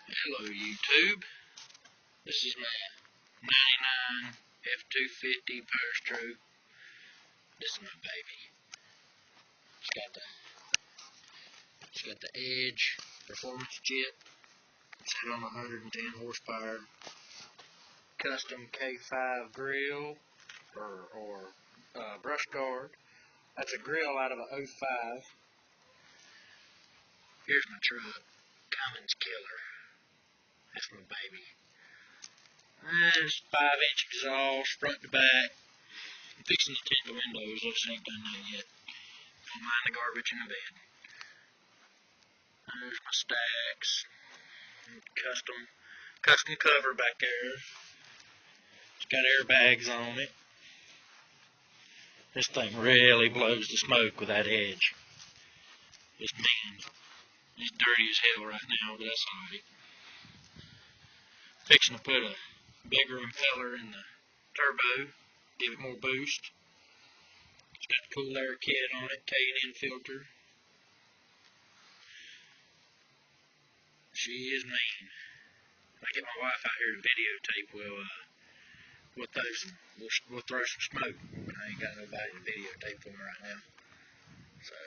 Hello YouTube, this is my 99 F250 Power Stroke. This is my baby. It's got the Edge Performance Jet. It's set on 110 horsepower. Custom K5 grill or brush guard. That's a grill out of a 05. Here's my truck, Cummins Killer. That's my baby. There's 5-inch exhaust, front to back. I'm fixing to tint the windows, I just ain't done that yet. Don't mind the garbage in the bed. There's my stacks. Custom cover back there. It's got airbags on it. This thing really blows the smoke with that Edge. It's mean. It's dirty as hell right now, but that's alright. Fixing to put a bigger impeller in the turbo, give it more boost. It's got the cool air kit on it, K&N filter. She is mean. If I get my wife out here to videotape, we'll throw some smoke. I ain't got nobody to videotape for me right now. So,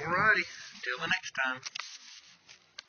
alrighty, until the next time.